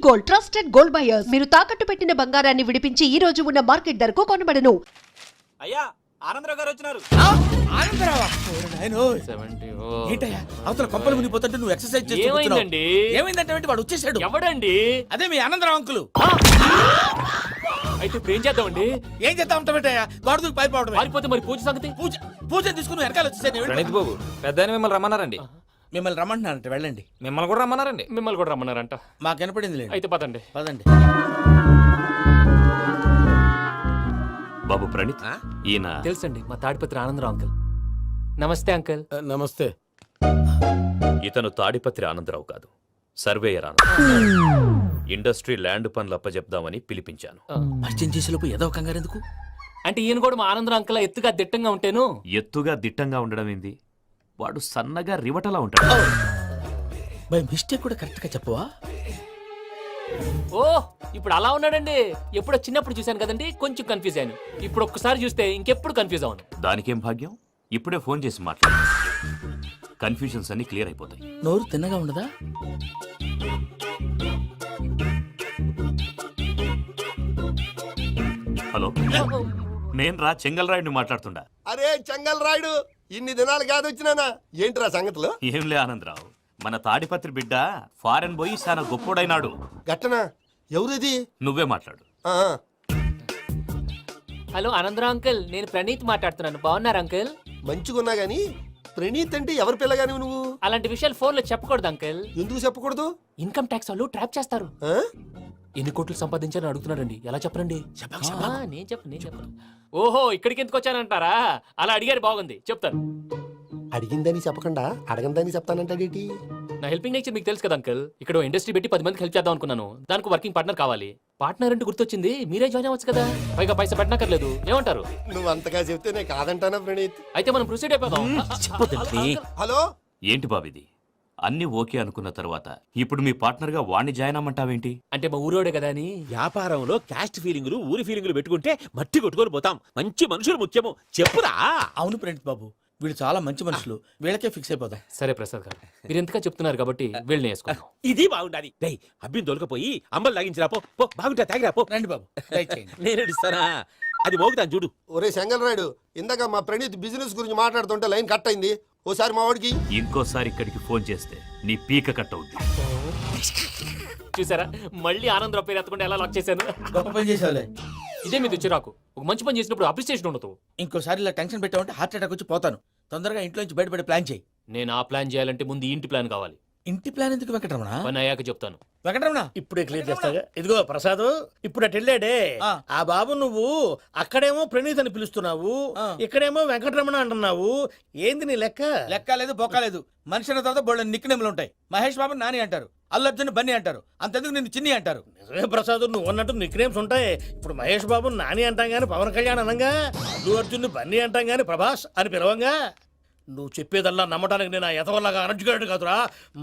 Gold, trusted gold buyers. మీరు తాకట్టు పెట్టిన బంగారాన్ని విడిపించి ఈ రోజు ఉన్న మార్కెట్ ధరకు కొనబడను. అయ్యా ఆనందరావు గారు వచ్చినారు. ఏంటయ్యా అవతల కొంపలు మునిగిపోతుంటే నువ్వు ఎక్సర్సైజ్ చేస్తున్నావు? ఏమైందంటే వాడు వచ్చేసాడు. ఎవడండి? అదే మీ ఆనందరావు అంకులు. అయితే ఇప్పుడు ఏం చేద్దామండి? ఏం చేద్దాం ఉంటావేటయ్యా? గొడవకు పారిపోవడం. పారిపోతే మరి పూజ సంగతి? పూజ తీసుకుని వెనకాల వచ్చేసాను. ప్రణీత్ బాబు పెద్ద మిమ్మల్ని రమ్మన్నారండి. మిమ్మల్ని రమ్మంటున్నారంట, వెళ్ళండి. మిమ్మల్ని కూడా రమ్మన్నారండి. మిమ్మల్ని కూడా రమ్మన్నారంట. మాకు వినపడింది లేదు. అయితే పదండి. పదండి బాబు ప్రణీత్, ఈయన తెలుసండి మా తాడిపత్రి ఆనందరావు అంకుల్. నమస్తే అంకుల్. నమస్తే. ఇతను తాడిపత్రి ఆనందరావు కాదు, సర్వేయర్ ఆనందరావు. ఇండస్ట్రీ ల్యాండ్ పనులు అప్పచెప్దామని పిలిపించాను. పరిచయం చేసేలోపు ఏదో కంగారు ఎందుకు? అంటే ఈయన కూడా మా ఆనందరావు అంకుల్ ఎత్తుగా దిట్టంగా ఉంటాను. ఎత్తుగా దిట్టంగా ఉండడం ఏంది? వాడు సన్నగా రివటలా ఉంటాడు. బై మిస్టేక్ కూడా కరెక్ట్ గా చెప్పవా? ఓ ఇప్పుడు అలా ఉన్నాడండి. ఎప్పుడో చిన్నప్పుడు చూశాను కదండి, కొంచెం కన్ఫ్యూజ్ అయ్యాను. ఇప్పుడు ఒక్కసారి చూస్తే ఇంకెప్పుడు కన్ఫ్యూజ్ అవును. దానికేం భాగ్యం, ఇప్పుడే ఫోన్ చేసి మాట్లాడు. కన్ఫ్యూజన్స్ అన్ని క్లియర్ అయిపోతాయి. నోరు తిన్నగా ఉండదా? హలో, నేను రా చెంగల్ రాయుడిని మాట్లాడుతుండా. అరే చెంగల్ రాయుడు, ఇన్ని దినాలు కాదు వచ్చినానా? ఏంట్రా సంగతులు? ఏంలే ఆనందరావు, మన తాడిపత్రి బిడ్డ ఫారెన్ పోయి చాలా గొప్పోడైనాడు. గట్టనా? ఎవరిది? నువ్వే మాట్లాడు. హలో ఆనందరావు అంకుల్, నేను ప్రణీత్ మాట్లాడుతున్నాను. బాగున్నారు అంకుల్? మంచిగున్నా గాని ప్రణీత్ అంటే ఎవరి పిల్లగాని నువ్వు? అలాంటి విషయాలు ఫోన్ లో చెప్పకూడదు అంకుల్. ఎందుకు చెప్పకూడదు? ఇన్కమ్ ట్యాక్స్ వాళ్ళు ట్రాప్ చేస్తారు. ఆ? ఎన్ని కోట్లు సంపాదించాలని అడుగుతున్నాడండి. ఎలా చెప్పరండి? నేను చెప్పను. ఓహో, ఇక్కడికి ఎందుకు వచ్చానంటారా? అలా అడిగారు, బాగుంది, చెప్తాను. అడిగిందని చెప్పకుండా అడగందని చెప్తానంటాడేటి? నా హెల్పింగ్ నేచర్ మీకు తెలుసు కదా అంకుల్. ఇక్కడ ఇండస్ట్రీ పెట్టి 10 మందికి హెల్ప్ చేద్దాం అనుకున్నాను. దానికి వర్కింగ్ పార్ట్నర్ కావాలి. పార్ట్నర్ అంటే గుర్తొచ్చింది, మీరే జాయిన్ అవ్వచ్చు కదా. పైగా పైసా పెట్టనక్కర్లేదు. ఏమంటారు? నువ్వు అంతగా చెప్తేనే కాదంటానా ప్రణీత్? అయితే మనం ప్రొసీడ్ అయిపోదాం. హలో, ఏంటి బాబిది? అన్ని ఓకే అనుకున్న తర్వాత ఇప్పుడు మీ పార్ట్నర్ గా వాణ్ణి జాయిన్ అమ్మంటావేంటి? అంటే మా ఊరోడే కదా అని. వ్యాపారంలో క్యాస్ట్ ఫీలింగులు ఊరి ఫీలింగులు పెట్టుకుంటే మట్టి కొట్టుకొని పోతాం. మంచి మనుషులు ముఖ్యము. చెప్పురా. అవును ప్రణీత్ బాబు, వీళ్ళు చాలా మంచి మనుషులు. వీళ్ళకే ఫిక్స్ అయిపోదాం. సరే ప్రసాద్ గారు, మీరు ఎంతగా చెప్తున్నారు కాబట్టి వీళ్ళని వేసుకున్నాం. ఇది బాగుండాలి. డై అబ్బిని దొలకపోయి అంబలు లాగించిరా పో. పో బాగుంటా, తాగిరా పో. రండి బాబు, దయచేయండి. నేను ఇస్తానా? అది మోగుతాను చూడు. ఒరే చెంగల్ రాయుడు, ఇందాక మా ప్రణీత్ బిజినెస్ గురించి మాట్లాడుతుంటే లైన్ కట్ అయింది. ఓసారి మా వాడికి ఇంకోసారి ఇక్కడికి ఫోన్ చేస్తే నీ పీక కట్ అవుద్ది. చూసారా, మళ్ళీ ఆనందరావు పేరు ఎత్తకుండా ఎలా లాక్ చేశాను. గొప్ప పని చేసేవాళ్ళే. ఇదే మీద చిరాకు. ఒక మంచి పని చేసినప్పుడు అప్రిసియేషన్ ఉండదు. ఇంకోసారి ఇలా టెన్షన్ పెట్టామంటే హార్ట్ అటాక్ వచ్చి పోతాను. తొందరగా ఇంట్లో నుంచి బయటపడే ప్లాన్ చేయి. నేను ఆ ప్లాన్ చేయాలంటే ముందు ఈ ఇంటి ప్లాన్ కావాలి. ఇంటి ప్లాన్ ఎందుకు వెంకటరమణ? పని అయ్యాక చెప్తాను. వెంకటరమణ ఇప్పుడే క్లియర్ చేస్తాగా. ఇదిగో ప్రసాద్, ఇప్పుడు అటు వెళ్ళాడే ఆ బాబు, నువ్వు అక్కడేమో ప్రణీత్ అని పిలుస్తున్నావు, ఇక్కడేమో వెంకటరమణ అంటున్నావు. ఏంది నీ లెక్క? లెక్క లేదు, బొక్క లేదు. మనిషి అన్న తర్వాత బోళ్ళ నిక్నెములు ఉంటాయి. మహేష్ బాబు నాని అంటారు, అల్లు అర్జున్ బన్నీ అంటారు, అంతెందుకు నిన్ను చిన్ని అంటారు. నిజమే ప్రసాద్, నువ్వు అన్నట్టు నిక్నేమ్స్ ఉంటాయి. ఇప్పుడు మహేష్ బాబు నాని అంటాం గాని పవన్ కళ్యాణ్ అనంగా, అల్లు అర్జున్ బన్నీ అంటాం గాని ప్రభాస్ అని పిలవంగా. నువ్వు చెప్పేదల్లా నమ్మటానికి నేను ఎతవల్లాగా అనర్జుగాడు కాదురా.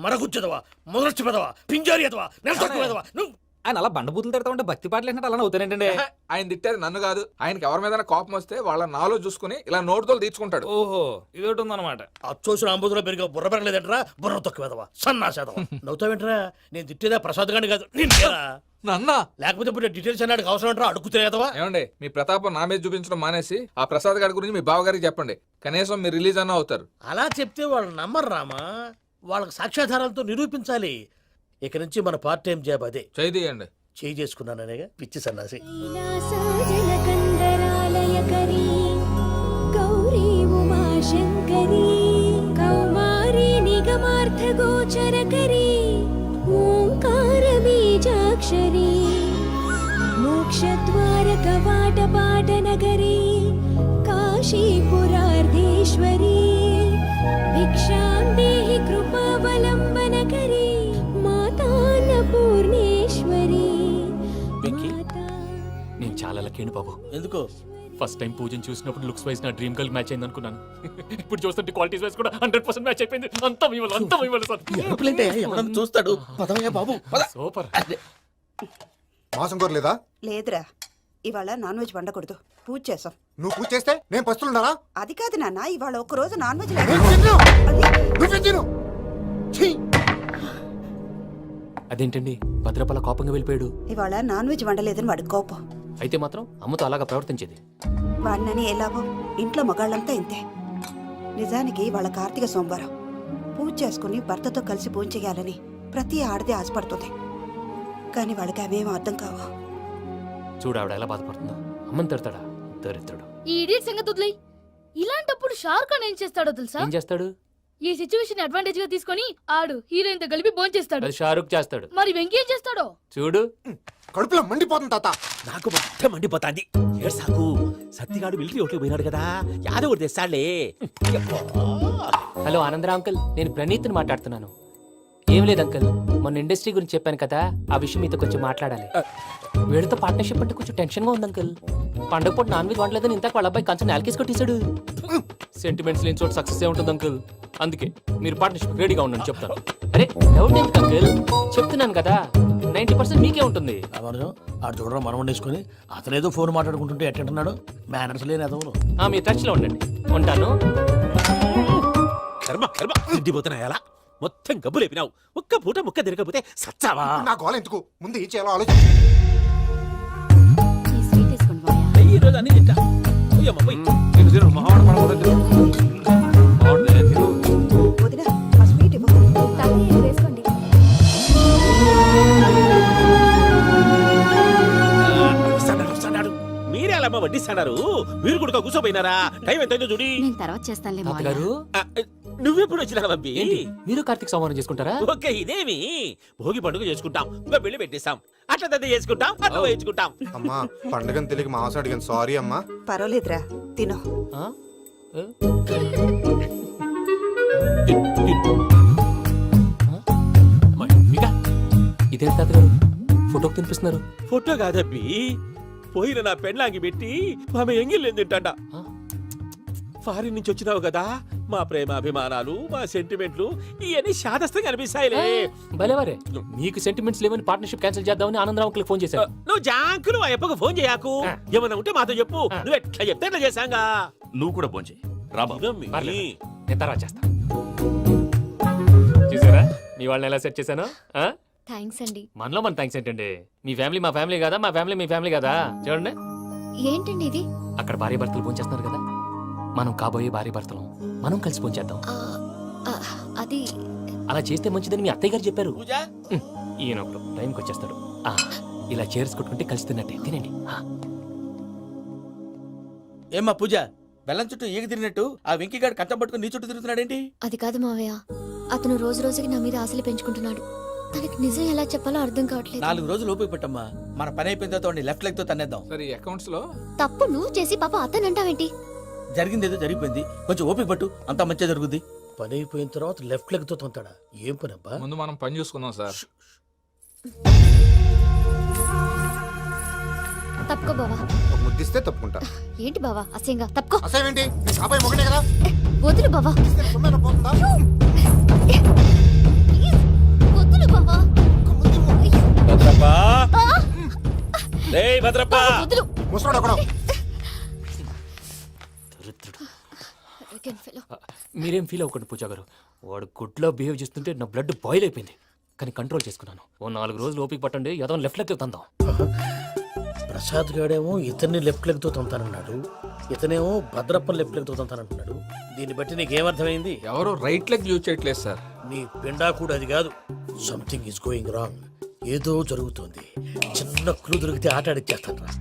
మరగుచ్చదవా, మొదలచ్చి పెదవా, పింజారి ఎదవా, నెలసొక్కుదవా నువ్వు. ఆయన అలా బండబూతులు తిడతా ఉంటే భక్తి పాటలు ఏంటంటే అలా అవుతానంటే. ఆయన తిట్టేది నన్ను కాదు, ఆయనకి ఎవరి మీద కోపం వస్తే వాళ్ళ నాలో చూసుకుని ఇలా నోటుతో తీర్చుకుంటాడు. ఓహో, ఇది ఒకటి ఉందన్నమాట. అచ్చోసిన అంబుధులో పెరిగే బుర్ర పెరగలేదంటరా, బుర్ర తొక్కువేదవా, సన్నాసేదవా. నవ్వుతావేంట్రా? నేను తిట్టేదా ప్రసాద్ గాని కాదు, నిన్నేరా. నన్న లేకపోతే ఇప్పుడు డీటెయిల్స్ అన్నాడు అవసరం అంటారా? అడుగుతాయేదవా. ఏమండి, మీ ప్రతాపం నా మీద చూపించడం మానేసి ఆ ప్రసాద్ గారి గురించి మీ బావగారికి చెప్పండి. కనీసం మీరు రిలీజ్ అన్న అవుతారు. అలా చెప్తే వాళ్ళు నమ్మరు రామా. వాళ్ళకి సాక్ష్యాధారాలతో నిరూపించాలి. ఇక నుంచి మన పార్ట్ టైం జాబ్ అదే. చేయండి. చేయి చేసుకున్నాననేగా పిచ్చి సన్నాసి. గౌరీ ఉమాశంకరీ కౌమారీ నిగమార్థగోచరకరీ ఓంకార బీజాక్షరీ మోక్షద్వార కవాటపాట నగరీ కాశీపురార్ధేశ్వరీ భిక్షాం దేహి కృపావలంబనకరీ మాతాన్నపూర్ణేశ్వరీ. నేను చాలా లక్కీ బాబు. ఎందుకు? ఫస్ట్ టైం పూజను చూసినప్పుడు లుక్స్ వైజ్ నా డ్రీమ్ గర్ల్ మ్యాచ్ అయింది అనుకున్నాను. ఇప్పుడు చూస్తుంటే క్వాలిటీస్ వైజ్ కూడా 100% మ్యాచ్ అయిపోయింది. అంతా మీ వల్ల సార్. చూస్తాడు. పదవయ్యా బాబు, సూపర్. మాసం కోరలేదా? లేదురా, ఇవాళ నాన్ వెజ్ వండకూడదు. పూజ చేసాం. నువ్వు పూజ చేస్తే నేను పస్తులున్నారా? అది కాదు నాన్న, ఇవాళ ఒక్క రోజు నాన్ వెజ్ అదేంటండి భద్రపల కోపంగా వెళ్ళిపోయాడు? ఇవాళ నాన్ వెజ్ వండలేదని వాడి కోపం. అయితే మాత్రం అమ్మతో అలాగా ప్రవర్తించేది. వాడినని ఎలాగో ఇంట్లో మగాళ్ళంతా ఇంతే. నిజానికి వాళ్ళ కార్తీక సోమవారం పూజ చేసుకుని భర్తతో కలిసి పూజ చేయాలని ప్రతి ఆడది ఆశపడుతుంది. కానీ వాళ్ళకి అవేం అర్థం కావు. చూడు ఆవిడ ఎలా బాధపడుతుందో. అమ్మని తిడతాడా దరిద్రుడు. ఈ ఇడియట్ సంగతి వదిలేయ్. ఇలాంటప్పుడు షారుఖ్ ఖాన్ ఏం చేస్తాడో తెలుసా? ఏం చేస్తాడు? ఈ సిచ్యువేషన్ అడ్వాంటేజ్ గా తీసుకొని ఆడు హీరోయిన్ తో కలిపి బోన్ చేస్తాడు. అది షారుఖ్ చేస్తాడు. మరి వెంకీ ఏం చేస్తాడో చూడు. కడుపులో మండిపోతుంది తాత. నాకు మొత్తం మండిపోతాంది. ఏడ్సాకు సత్తిగాడు మిలిటరీ ఒకటి పోయినాడు కదా, యాదవ్ ఒకటి తెస్తాడులే. హలో ఆనందరావు అంకుల్, నేను ప్రణీత్ని మాట్లాడుతున్నాను. ఏం లేదు అంకుల్, మొన్న ఇండస్ట్రీ గురించి చెప్పాను కదా, ఆ విషయం మీతో కొంచెం మాట్లాడాలి. వీడితో పార్ట్నర్షిప్ అంటే కొంచెం టెన్షన్ గా ఉంది అంకుల్. పండగ పూట నాన్ వెజ్ వండలేదని ఇంతకు వాళ్ళ అబ్బాయి కంచెం నాలుకేసి కొట్టేశాడు. సెంటిమెంట్స్ లేని చోట సక్సెస్ ఏ ఉంటుంది అంకుల్. అందుకే మీరు పార్ట్నర్షిప్ రెడీగా ఉండండి చెప్తాను. అరే డౌట్ ఎందుకు అంకుల్, చెప్తున్నాను కదా 90% మీకే ఉంటుంది. రామానుజం ఆడు చూడడం మనం వండేసుకుని అతనేదో ఫోన్ మాట్లాడుకుంటుంటే ఎట్టంటున్నాడు. మేనర్స్ లేని అదవులు. మీరు టచ్ లో ఉండండి. ఉంటాను. కర్మ కర్మ తిండిపోతున్నాయలా మొత్తం గబ్బు లేపినావు. ఒక్క పూట ముక్క తిరగకపోతే సచ్చావా? నా గోల ఎందుకు, ముందు ఏం చేయాలో ఆలోచించు. ఈ స్వీట్ వేసుకోండి మావయ్య. ఈ రోజు అన్ని తింటా. పోయమ్మ, పోయ్. వదిన ఆ స్వీట్ ఇవ్వు. తాతయ్య వేసుకోండి. వస్తాడాడు, వస్తాడాడు. మీరే అలా అమ్మ వడ్డిస్తాడారు. మీరు కూడా కూర్చోపోయినారా? టైం ఎంతైందో చూడి. నేను తర్వాత చేస్తానులే మావయ్య. తాతగారు ఆ, నువ్వెప్పుడు వచ్చినా అబ్బి? ఏంటి మీరు కార్తీక్ సంహారం చేసుకుంటారా? ఓకే, ఇదేమి భోగి పండుగ చేసుకుంటాం, ఇంకా పెళ్లి పెట్టేస్తాం, అట్లా దద్ద చేసుకుంటాం, అట్లా వేయించుకుంటాం. అమ్మా పండుగని తెలియక మాంసం అడిగాను, సారీ అమ్మా. పర్వాలేదురా, తినో. ఆ? ఏ? ఇదేంటి తాతగారు ఫోటోకి తినిపిస్తున్నారు? ఫోటో కాదబ్బి, పోయిన నా పెళ్ళాంగి పెట్టి ఆమె ఎంగిల్ తింటాడ. ఆ? ఫారిన్ నుంచి వచ్చినావు కదా, మా ప్రేమ అభిమానాలు, మా సెంటిమెంట్లు ఇవన్నీ శాదస్తంగా అనిపిస్తాయిలే. భలేవారే, మీకు సెంటిమెంట్స్ లేవని పార్ట్నర్షిప్ క్యాన్సిల్ చేద్దామని ఆనందరావు అంకుల్ ఫోన్ చేశారు. నువ్వు జాంకులు ఆ ఎప్పకు ఫోన్ చేయకు. ఏమన్నా ఉంటే మాతో చెప్పు. నువ్వు ఎట్లా చెప్తే ఎట్లా చేశాంగా. నువ్వు కూడా భోంచేయి రా బాబు. ఇదమ్మి. పర్లేదు, నేను తర్వాత చేస్తా. చూసారా మీ వాళ్ళని ఎలా సెట్ చేశాను? థ్యాంక్స్ అండి. మనలో మన థ్యాంక్స్ ఏంటండి? మీ ఫ్యామిలీ మా ఫ్యామిలీ కదా, మా ఫ్యామిలీ మీ ఫ్యామిలీ కదా. చూడండి, ఏంటండి ఇది? అక్కడ భార్య భర్తలు ఫోన్ చేస్తున్నారు కదా, మనం కాబోయే భార్య భర్తలు మనం కలిసి ఫోన్ చేద్దాం. అది అలా చేస్తే మంచిదని మీ అత్తయ్య గారు చెప్పారు. పూజ ఈయన ఒకడు టైంకి వచ్చేస్తాడు. ఇలా చేర్స్ కొట్టుకుంటే కలిసి తిన్నట్టే. తినండి. ఏమ్మా పూజ, బెల్లం చుట్టూ ఈగ తిరిగినట్టు ఆ వెంకీగాడు కట్టం పట్టుకుని నీ చుట్టూ తిరుగుతున్నాడేంటి? అది కాదు మావయ్య, అతను రోజు రోజుకి నా మీద ఆశలు పెంచుకుంటున్నాడు. తనకి నిజం ఎలా చెప్పాలో అర్థం కావట్లేదు. 4 రోజులు ఓపిక పట్టమ్మా, మన పని అయిపోయిన తర్వాత లెఫ్ట్ లెగ్ తో తన్నేద్దాం. సరే అకౌంట్స్ లో తప్పు నువ్వు చేసి పాప అతను అంటావేంటి? జరిగింది ఏదో జరిగిపోయింది, కొంచెం ఓపిక పట్టు, అంతా మంచిగా జరుగుద్ది. పని అయిపోయిన తర్వాత లెఫ్ట్ లెగ్ తో తొంతాడా? ఏం పని అబ్బా? ముందు మనం పని చూసుకుందాం సార్. తప్పుకో బావా. ఒక ముద్దిస్తే తప్పుకుంటా. ఏంటి బావా అసహ్యంగా? తప్పుకో. అసేమేంటి, నీ కాబాయి మొగనే కదా, వదులు బావా. ఇస్తే సొమ్మేనా పోతుందా? వదులు బావా. భద్రప్పా, రేయ్ భద్రప్పా. వదులు. ముసరాడు అక్కడ. Arrogant fellow. మీరేం ఫీల్ అవ్వకండి పూజా గారు. వాడు గుడ్లో బిహేవ్ చేస్తుంటే నా బ్లడ్ బాయిల్ అయిపోయింది, కానీ కంట్రోల్ చేసుకున్నాను. ఓ 4 రోజులు ఓపిక పట్టండి, ఏదో లెఫ్ట్ లెగ్ తందాం. ప్రసాద్ గాడేమో ఇతన్ని లెఫ్ట్ లెగ్ తో తొంతానన్నాడు, ఇతనేమో భద్రప్పని లెఫ్ట్ లెగ్ తో తొంతానంటున్నాడు. దీన్ని బట్టి నీకేమర్థమైంది? ఎవరు రైట్ లెగ్ యూజ్ చేయట్లేదు సార్. నీ పిండా కూడా అది కాదు. Something is going wrong. ఏదో జరుగుతోంది. చిన్న క్లూ దొరికితే ఆట ఆడిచ్చేస్తాను రా.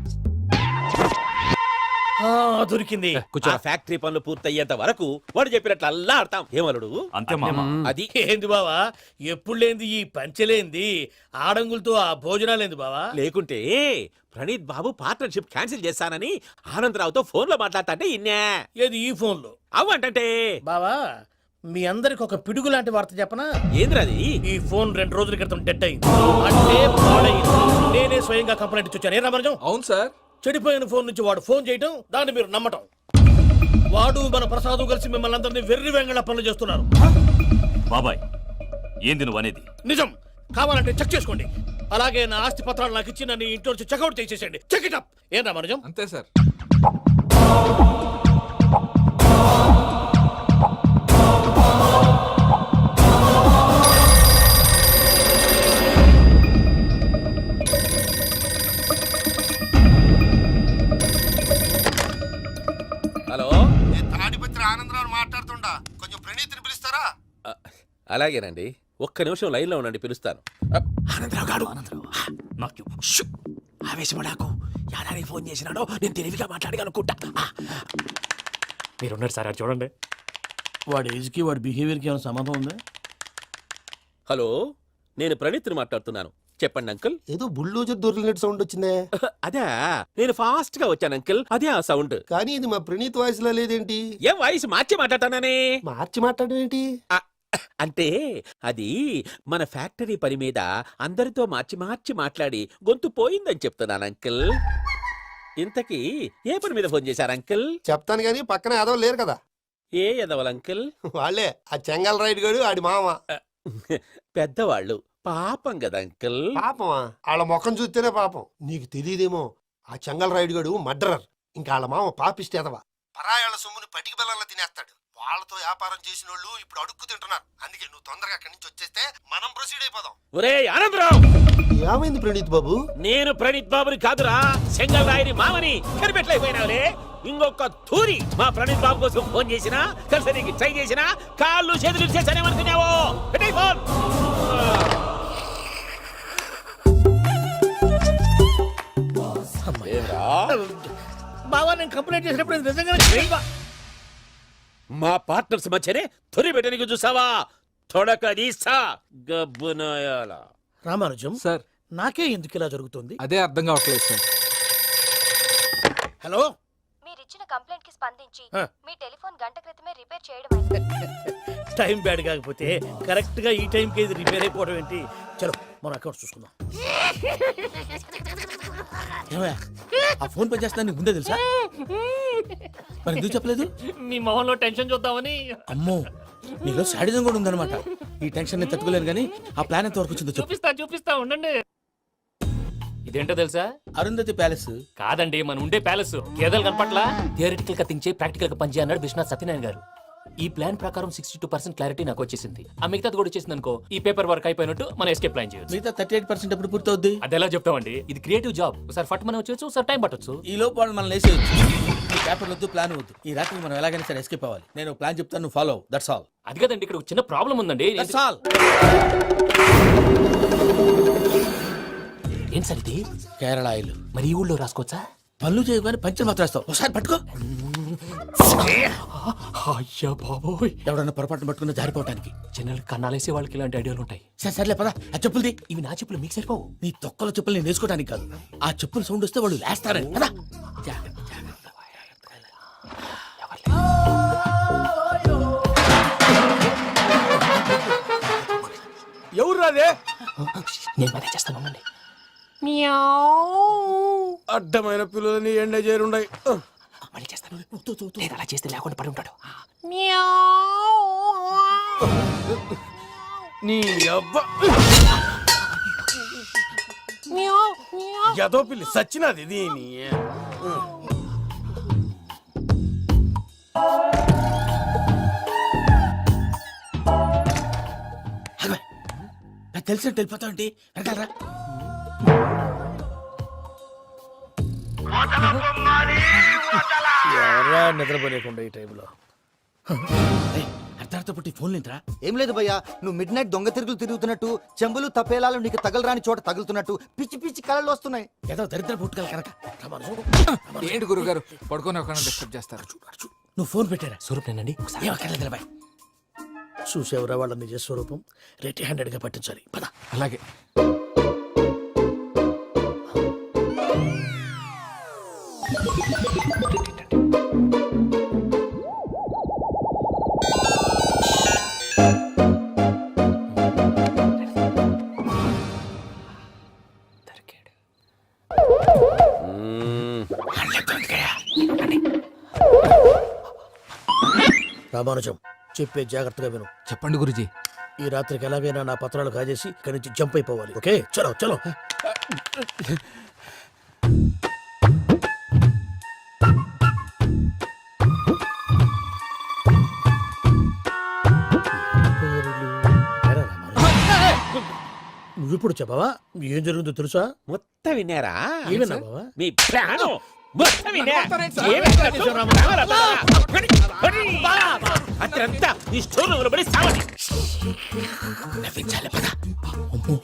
దొరికింది. ఆ ఫ్యాక్టరీ పనులు పూర్తయ్యేంత వరకు వాడు చెప్పినట్లు అల్లా ఆడతాం. ఏమలుడు అంతే మామ. అది ఏంది బావా, ఎప్పుడు లేంది ఈ పంచలేంది, ఆడంగులతో ఆ భోజనాలేంది బావా? లేకుంటే ప్రణీత్ బాబు పార్ట్నర్షిప్ క్యాన్సిల్ చేస్తానని ఆనందరావుతో ఫోన్ లో మాట్లాడతాంటే ఇన్నే. ఏది ఈ ఫోన్ లో? అవ్వంటే బావా, మీ అందరికి ఒక పిడుగు లాంటి వార్త చెప్పనా? ఏంద్రది? ఈ ఫోన్ 2 రోజుల క్రితం డెడ్ అయింది, అంటే పాడైంది. నేనే స్వయంగా కంప్లైంట్ ఇచ్చాను. ఏ రామరాజం? అవును సార్. చెడిపోయిన ఫోన్ నుంచి వాడు ఫోన్ చేయటం, దాన్ని మీరు నమ్మటం. వాడు మన ప్రసాదు కలిసి మిమ్మల్ని అందరినీ వెర్రి వెంగళ పనులు చేస్తున్నారు. బాబాయ్ ఏంది నువ్వు అనేది? నిజం. కావాలంటే చెక్ చేసుకోండి. అలాగే నా ఆస్తి పత్రాలు నాకు ఇచ్చి నన్ను ఇంట్లో నుంచి చెక్అౌట్ చేసేసండి. Check it up. ఏం రామరాజం? అంతే సార్. అలాగేనండి, ఒక్క నిమిషం లైన్లో ఉండండి, పిలుస్తాను. ఆనందరావు గాడు షూ! ఆవేశపడాకు. యాదానికి ఫోన్ చేసినాడో నేను తెలివిగా మాట్లాడగలనుకుంటా. మీరున్నారు సార్, అది చూడండి. వాడి ఏజ్కి వాడి బిహేవియర్కి ఏమైనా సంబంధం ఉందా? హలో, నేను ప్రణీత్ని మాట్లాడుతున్నాను. చెప్పండి అంకుల్. ఏదో బుల్డోజర్ దొరికినట్టు సౌండ్ వచ్చిందే. అదే, నేను ఫాస్ట్ గా వచ్చాను అంకుల్, అదే ఆ సౌండ్. కానీ ఇది మా ప్రణీత్ వాయిస్ లా లేదేంటి? ఏం వాయిస్ మార్చి మాట్లాడతానని? మార్చి మాట్లాడడం ఏంటి? అంటే అది మన ఫ్యాక్టరీ పని మీద అందరితో మార్చి మార్చి మాట్లాడి గొంతు పోయిందని చెప్తున్నాను అంకుల్. ఇంతకీ ఏ పని మీద ఫోన్ చేశారు అంకుల్? చెప్తాను గానీ పక్కన ఏదో లేరు కదా. ఏ ఎదవల్ అంకుల్? వాళ్ళే ఆ చెంగల్ రైడ్ గడు ఆడి మామ. పెద్దవాళ్ళు, పాపం కదా అంకుల్. పాపమా? వాళ్ళ ముఖం చూస్తేనే పాపం. నీకు తెలియదేమో, ఆ చెంగల్ రైడ్ గడు మర్డరర్. ఇంకా వాళ్ళ మామ పాపిస్తేదవా. పరాయాళ్ళ సొమ్ముని పటికి బెల్లంలో తినేస్తాడు. వాళ్ళతో వ్యాపారం చేసిన వాళ్ళు ఇప్పుడు అడుక్కు తింటున్నారు. అందుకే నువ్వు తొందరగా అక్కడి నుంచి వచ్చేస్తే మనం ప్రొసీడ్ అయిపోదాం. ఒరే ఆనందరావు! ఏమైంది ప్రణీత్ బాబు? నేను ప్రణీత్ బాబుని కాదురా, సెంగల్ రాయని మామని. కనిపెట్టలేకపోయినావులే. ఇంకొక తూరి మా ప్రణీత్ బాబు కోసం ఫోన్ చేసినా, కలిసి నీకు ట్రై చేసినా కాళ్ళు చేతులు చేశానేమనుకున్నావో. పెట్టేయ్ ఫోన్. బావా, నేను కంప్లైంట్ చేసినప్పుడు ఇది నిజంగా మా పార్ట్నర్స్ మధ్యనే తొలి పెట్టడానికి చూసావా? తొడక తీస్తా గబ్బునాయాల. రామానుజం సార్, నాకే ఎందుకు ఇలా జరుగుతుంది? అదే అర్థం కావట్లేదు సార్. హలో, మీరిచ్చిన కంప్లైంట్ కి స్పందించి ఆ. మీ టెలిఫోన్ గంట క్రితమే రిపేర్ చేయడం టైం బ్యాడ్ కాకపోతే కరెక్ట్ గా ఈ టైంకి ఇది రిపేర్ అయిపోవడం ఏంటి? చలో మన అకౌంట్ చూసుకుందాం. ఏమయ్య, ఆ ఫోన్ పని చేస్తున్నా నీకు ముందే తెలుసా? మరి ఎందుకు చెప్పలేదు? మీ మొహంలో టెన్షన్ చూద్దామని. అమ్మో, నీలో శాడిజం కూడా ఉందన్నమాట. ఈ టెన్షన్ నేను తట్టుకోలేను కానీ ఆ ప్లాన్ ఎంత వరకు వచ్చిందో చెప్పు. చూపిస్తా ఉండండి. ఇదేంటో తెలుసా? అరుంధతి ప్యాలెస్. కాదండి, మన ఉండే ప్యాలెస్. గేదెలు కనపట్లా? థియరిటికల్ గా థింక్ చేయి, ప్రాక్టికల్ గా పనిచేయి అన్నాడు విశ్వనాథ్ సత్యనారాయణ గారు. ఈ ప్లాన్ ప్రకారం 62% క్లారిటీ నాకు వచ్చేసింది. ఆ మిగతాది కూడా వచ్చేసింది అనుకో, ఈ పేపర్ వర్క్ అయిపోయినట్టు మనం ఎస్కేప్ ప్లాన్ చేయొచ్చు. మిగతా 38% ఎప్పుడు పూర్తవుద్ది? అది ఎలా చెప్తామండి? ఇది క్రియేటివ్ జాబ్. ఒకసారి ఫట్ మనం వచ్చేచ్చు, ఒకసారి టైం పట్టొచ్చు. ఈ లోపు వాళ్ళు మనం లేసేయచ్చు. ఈ పేపర్ వద్దు, ప్లాన్ వద్దు. ఈ రాత్రి మనం ఎలాగైనా సరే ఎస్కేప్ అవ్వాలి. నేను ప్లాన్ చెప్తాను, నువ్వు ఫాలో. That's all. అది కదండి, ఇక్కడ ఒక చిన్న ప్రాబ్లం ఉందండి. That's all. ఏం సార్ ఇది? కేరళ ఆయిల్. మరి ఈ ఊళ్ళో రాసుకోవచ్చా? పనులు చేయగానే పంచర్ మాత్రం వేస్తావు. ఒకసారి పట్టుకో. అయ్యా బాబోయ్, ఎవడన్నా పొరపాటున పట్టుకున్న జారిపోవటానికి. జనరల్ కన్నాలేసే వాళ్ళకి ఇలాంటి ఐడియాలు ఉంటాయి. సర్లే పదా, ఆ చెప్పులది. ఇవి నా చెప్పులు మీకు సరిపోవు. నీ తొక్కల చెప్పులు నేను వేసుకోవడానికి కాదు, ఆ చెప్పుల సౌండ్ వస్తే వాళ్ళు లేస్తారని. పదా. ఎవరు రాదే? నేను మనే చేస్తాను, ఉండండి. అడ్డమైన పిల్లలని ఎండ చేరుండయి. మళ్ళీ చేస్తాను. లేదు, అలా చేస్తే లేకుండా పడి ఉంటాడు. నీ అబ్బ ఎదో పిల్లి సచ్చినది దీని. నాకు తెలిసినట్టు వెళ్ళిపోతావు ఏంటి? వెనకాలరా. ఎవరా నిద్రపోలేకుండా ఈ టైంలో? అర్ధార్థ పుట్టి ఫోన్ లేంట్రా. ఏం లేదు భయ్యా, నువ్వు మిడ్ నైట్ దొంగ తిరుగులు తిరుగుతున్నట్టు, చెంబులు తపేలాలు నీకు తగలరాని చోట తగులుతున్నట్టు పిచ్చి పిచ్చి కళలు వస్తున్నాయి. ఏదో దరిద్ర పుట్టుకల కనుక. ఏంటి గురుగారు, పడుకొని ఒక డిస్టర్బ్ చేస్తారు? నువ్వు ఫోన్ పెట్టారా? స్వరూప్ నేనండి. ఒకసారి ఏమక్కర్లేదు బాయ్. చూసేవరా వాళ్ళ నిజ స్వరూపం. రెట్టి హ్యాండెడ్ గా పట్టించాలి. పద. అలాగే. రామానుజం, చెప్పే జాగ్రత్తగా విను. చెప్పండి గురుజీ. ఈ రాత్రికి ఎలాగైనా నా పత్రాలు కాజేసి ఇక్కడి నుంచి జంప్ అయిపోవాలి. ఓకే, చలో చలో. నువ్విప్పుడు చెప్పవా ఏం జరుగుతుందో తెలుసా? మొత్తం విన్నారా? ఏమన్నా బావా? మీ ప్లాను అత్రంతా నీ స్టోర్ రూమ్ లో పడి సావని. నవ్వించాలి పద. అమ్మో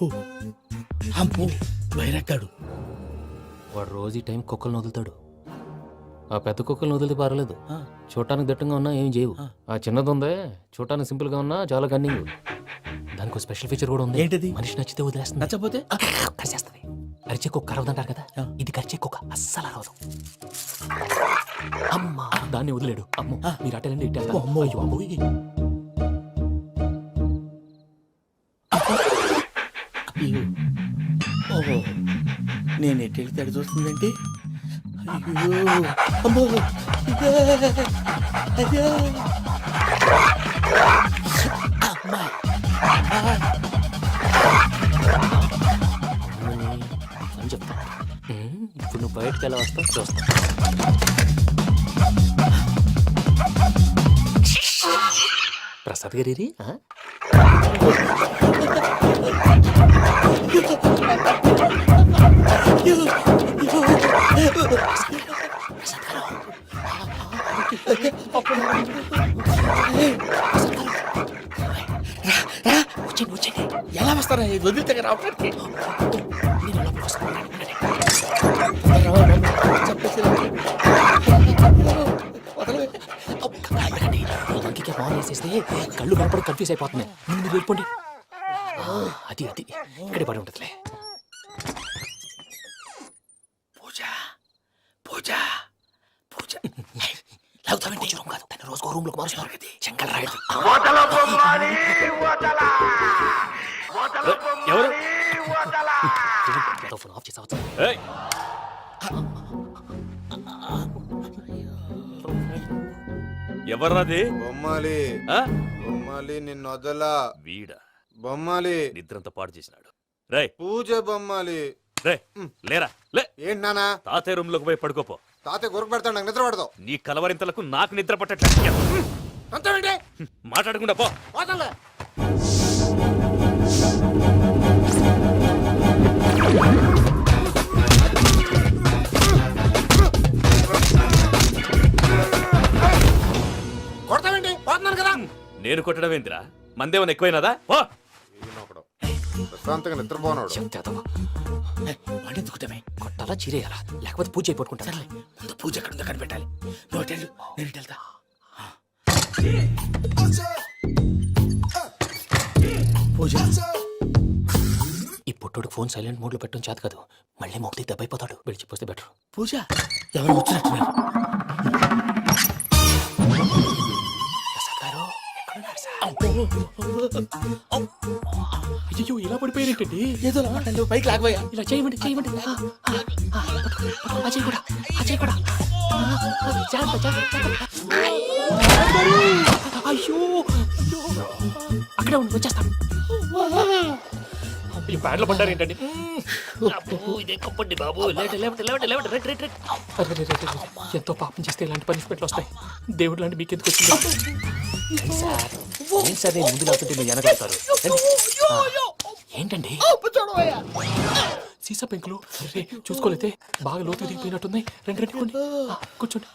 అమ్మో వైరక్కాడు. వాడు రోజు ఈ టైం కుక్కలను వదులుతాడు. ఆ పెద్ద కుక్కలను వదిలితే పర్లేదు, చూడటానికి దట్టంగా ఉన్నా ఏం చేయవు. ఆ చిన్నది ఉందే, చూడటానికి సింపుల్ గా ఉన్నా చాలా కన్నింగ్. దానికి ఒక స్పెషల్ ఫీచర్ కూడా ఉంది. ఏంటిది? మనిషి నచ్చితే వదిలేస్తుంది, నచ్చపోతే కరిచేస్తుంది. కరిచే కుక్క అరవదంటారు కదా, ఇది కరిచే కుక్క అస్సలు అరవదు. అమ్మా దాన్ని వదిలేడు. అమ్మో మీరు అటెండి ఇట్టే. అమ్మో అయ్యో అమ్మో. ఓహో నేను ఎటు వెళ్తాడు చూస్తుందంటే అయ్యో అమ్మో అయ్యో అమ్మా అని చెప్తా. ఇప్పుడు నువ్వు బయటకు ఎలా వస్తావు చూస్తా. ప్రసాద్ గారి ఎలా వస్తారా వదిలితే రావడానికి? ఇంకే బాగా వేసేస్తే కళ్ళు కనపడి కన్ఫ్యూజ్ అయిపోతున్నాయి. ముందు మీరు వెళ్ళిపోండి. అది అది ఇక్కడే పడి ఉంటుందిలే. పూజ పూజ పూజ లాగుతామంటే రూమ్ కాదు, తన రోజుకో రూమ్ లోకి మారుస్తున్నారు కదా. చెంగల్ రాయడు. ఎవరు? ఫోన్ ఆఫ్ చేసావచ్చు. ఎవర్రాది? బొమ్మాలి ఆ? బొమ్మాలి నిన్ను వదలా. వీడా బొమ్మాలి నిద్రంతా పాడు చేసినాడు. రేయ్ పూజ బొమ్మాలి. రే లేరా లే. ఏంటి నానా? తాతయ్య రూమ్ లోకి పోయి పడుకోపో. తాతయ్య గురకు పెడతాడు, నాకు నిద్ర పడతావు. నీ కలవరింతలకు నాకు నిద్ర పట్టట్లేదు. అంతేంటి మాట్లాడకుండా పో. పోతాలే. కొడతావేంటి? పోతున్నాను కదా. నేను కొట్టడం ఏంటిరా? మందేమన్నా ఎక్కువైనదా? పో. ప్రశాంతంగా నిద్రపోనాడు. వాడెందుకుంటామే? కొట్టాలా చీరేయాలా లేకపోతే పూజ అయిపోట్టుకుంటా. ముందు పూజ ఎక్కడ ఉందో కనిపెట్టాలి. నువ్వు వెళ్ళు, నేను ఇటు వెళ్తా. పూజ ఈ పుట్టుడికి ఫోన్ సైలెంట్ మోడ్ లో పెట్టడం చేత కాదు. మళ్ళీ మొక్కలు దెబ్బైపోతాడు. విడిచిపోతే బెటర్. పూజ ఎవరు వచ్చినట్టున్నారు? అయ్యో ఇలా పడిపోయారేంటండి? ఏదో లాంటి పైకి లాగబోయా. ఇలా చేయమండి చేయమండి. అజయ్ కూడా అజయ్ కూడా. అయ్యో అక్కడే ఉండి వచ్చేస్తాను. ఈ బ్యాడ్లో పడ్డారు ఏంటండి? ఇదే కప్పండి బాబు. ఎంతో పాపం చేస్తే ఇలాంటి పనిష్మెంట్లు వస్తాయి. దేవుడు లాంటి మీకెందుకు వచ్చింది? సార్ నేను ముందు లేకుంటే మీరు వెనకాడతారు. ఏంటండి సీసా పెంకులు చూసుకోలేతే బాగా లోతు దిగిపోయినట్టున్నాయి. రెండు కొన్ని కూర్చోండి.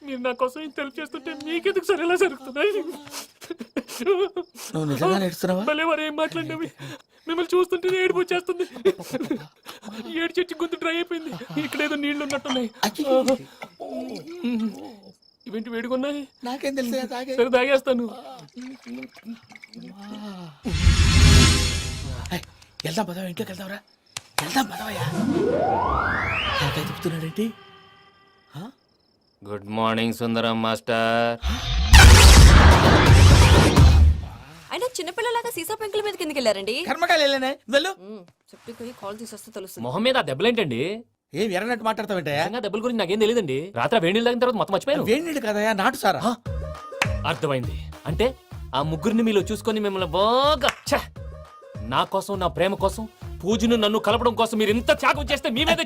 మీరు నా కోసం ఇంత హెల్ప్ చేస్తుంటే మీకెందుకు సరే ఎలా జరుగుతున్నాయి? నువ్వు నిజంగా నేర్చుతున్నావా? భలే వారు ఏం మాట్లాడినవి. మిమ్మల్ని చూస్తుంటే ఏడుపు వచ్చేస్తుంది. ఏడు చెట్టు గొంతు డ్రై అయిపోయింది. ఇక్కడేదో నీళ్లు ఉన్నట్టున్నాయి. ఇవేంటి వేడుకున్నాయి? నాకేం తెలుసు. సరే తాగేస్తాను. వెళ్దాం పదవా, ఇంట్లోకి వెళ్దాంరా. వెళ్దాం పదవయ్యా. నాకై చెప్తున్నాడేంటి? గుడ్ మార్నింగ్ సుందరం మాస్టర్. అయినా చిన్నపిల్లలాగా సీసా పెంకుల మీద కిందకి వెళ్ళారండి. కర్మకాయలు వెళ్ళానే. వెళ్ళు. చెప్పి కాల్ తీసేస్తే తెలుస్తుంది. మొహం మీద ఆ దెబ్బలేంటండి? ఏం ఎర్రనట్టు మాట్లాడతావేంటయ్యా? దెబ్బల గురించి నాకేం తెలియదండి. రాత్రి వేడి నీళ్ళు తాగిన తర్వాత మొత్తం మర్చిపోయాను. వేడి నీళ్ళు కదయా, నాటు సారా. అర్థమైంది. అంటే ఆ ముగ్గురిని మీలో చూసుకొని మిమ్మల్ని బాగా నా కోసం నా ప్రేమ కోసం పూజను నన్ను కలపడం కోసం మీరు ఇంత త్యాగం చేస్తే మీ మీద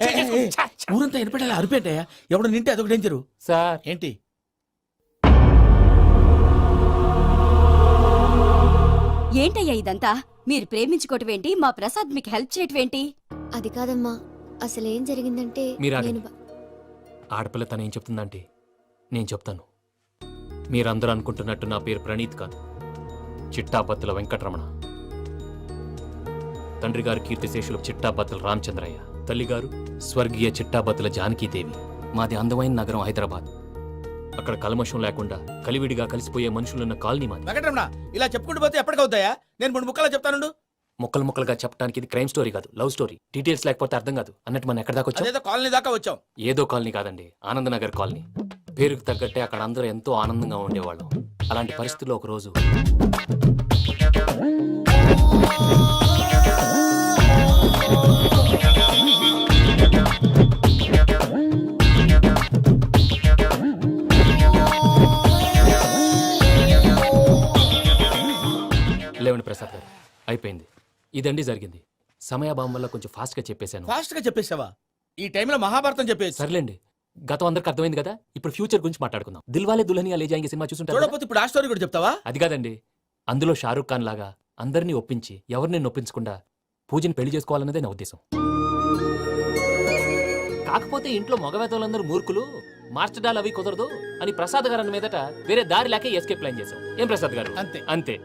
ఊరంతా ఎనపెట్టాలి అరిపేటయ్యా. ఎవడు నింటే అదొక డేంజరు. సార్ ఏంటి? ఏంటయ్యా ఇదంతా? మీరు ప్రేమించుకోవటం ఏంటి? మా ప్రసాద్ మీకు హెల్ప్ చేయటం ఏంటి? అది కాదమ్మా, అసలు ఏం జరిగిందంటే మీరు నేను ఆడపిల్ల తను ఏం చెప్తుందంటే నేను చెప్తాను. మీరందరూ అనుకుంటున్నట్టు నా పేరు ప్రణీత్ కాదు, చిట్టాబత్తుల వెంకటరమణ. తండ్రి గారు కీర్తిశేషులు చిట్టాబత్తుల రామచంద్రయ్య, తల్లిగారు స్వర్గీయ చిట్టాబత్తుల జానకీదేవి. మాది అందమైన నగరం హైదరాబాద్. అక్కడ కల్మషం లేకుండా కలివిడిగా కలిసిపోయే మనుషులున్న కాలనీ మాది. వెంకటరమణ ఇలా చెప్పుకుంటూ పోతే ఎప్పటికవుతాయా? నేను 3 ముక్కలా చెప్తాను. ముక్కలు ముక్కలుగా చెప్పడానికి ఇది క్రైమ్ స్టోరీ కాదు, లవ్ స్టోరీ. డీటెయిల్స్ లేకపోతే అర్థం కాదు. అన్నట్టు మనం ఎక్కడ దాకా వచ్చాం? అదేదో కాలనీ దాకా వచ్చాం. ఏదో కాలనీ కాదండి, ఆనందనగర్ కాలనీ. పేరుకు తగ్గట్టే అక్కడ అందరూ ఎంతో ఆనందంగా ఉండేవాళ్ళం. అలాంటి పరిస్థితుల్లో ఒక రోజు లేవండి ప్రసాద్ గారు, అయిపోయింది. ఇదండి జరిగింది. సమయాభావం వల్ల కొంచెం ఫాస్ట్ గా చెప్పేశాను. ఫాస్ట్ గా చెప్పేసావా? ఈ టైంలో మహాభారతం చెప్పేసి. సర్లేండి, గతం అందరికి అర్థమైంది కదా. ఇప్పుడు ఫ్యూచర్ గురించి మాట్లాడుకుందాం. దిల్వాలే దుల్హనియా లే జాయేంగే సినిమా చూసుంటారు కదా? చూడకపోతే ఇప్పుడు ఆ స్టోరీ కూడా చెప్తావా? అది కాదండి, అందులో షారూఖ్ ఖాన్ లాగా అందరినీ ఒప్పించి ఎవరిని నొప్పించకుండా పూజని పెళ్లి చేసుకోవాలన్నదే నా ఉద్దేశం. కాకపోతే ఇంట్లో మగవేతలందరూ మూర్ఖులు, మార్చడాలు అవి కుదరదు అని ప్రసాద్ గారు అన్న మీదట వేరే దారి లేక ఎస్కేప్ ప్లాన్ చేశాం. ఏం ప్రసాద్ గారు? అంతే అంతే.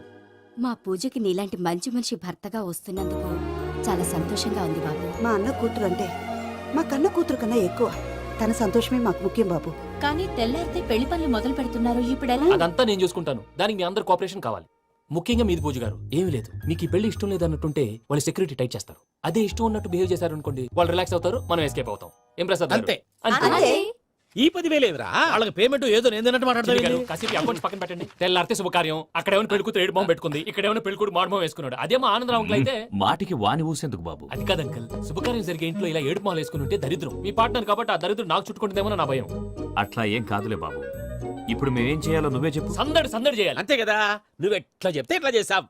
మా పూజకి నీలాంటి మంచి మనిషి భర్తగా వస్తున్నందుకు చాలా సంతోషంగా ఉంది బాబు. మా అన్న కూతురు అంటే మా కన్న కూతురు కన్నా ఎక్కువ. తన సంతోషమే మాకు ముఖ్యం బాబు. కానీ తెల్లారితే పెళ్లి పనులు మొదలు పెడుతున్నారు, ఇప్పుడెలా? అదంతా నేను చూసుకుంటాను. దానికి మీ అందరు కోఆపరేషన్ కావాలి. ముఖ్యంగా మీది పూజ గారు. ఏమీ లేదు, మీకు ఈ పెళ్లి ఇష్టం లేదన్నట్టుంటే వాళ్ళు సెక్యూరిటీ టైట్ చేస్తారు. అదే ఇష్టం ఉన్నట్టు బిహేవ్ చేశారు అనుకోండి, వాళ్ళు రిలాక్స్ అవుతారు, మనం ఎస్కేప్ అవుతాం. ఏం ప్రసాద్ గారు? అంతే. అంతే. ఈ 10,000 ఏమిరా? వాళ్ళకి పేమెంట్ ఏదో నేను చిన్ని గారు, మాట్లాడతాను. కాసేపు అకౌంట్స్ పక్కన పెట్టండి. తెల్లారితే శుభకార్యం. అక్కడ ఏమైనా పెళ్ళికూతురు ఏడు బాంబు పెట్టుకుంది, ఇక్కడ ఏమైనా పెళ్ళికూడు మాడు బాంబు వేసుకున్నాడు. అదేమో ఆనందరావు అంకుల్ అయితే మాటికి వాని ఊసేందుకు బాబు? అది కాదు అంకుల్, శుభకార్యం జరిగే ఇంట్లో ఇలా ఏడు మాలు వేసుకుని ఉంటే దరిద్రం. మీ పార్ట్నర్ కాబట్టి ఆ దరిద్రం నాకు చుట్టుకుంటుందేమో నా భయం. అట్లా ఏం కాదులే బాబు. ఇప్పుడు మేమేం చేయాలో నువ్వే చెప్పు. సందడి సందడి చేయాలి. అంతే కదా, నువ్వు ఎట్లా చెప్తే ఎట్లా చేసావు.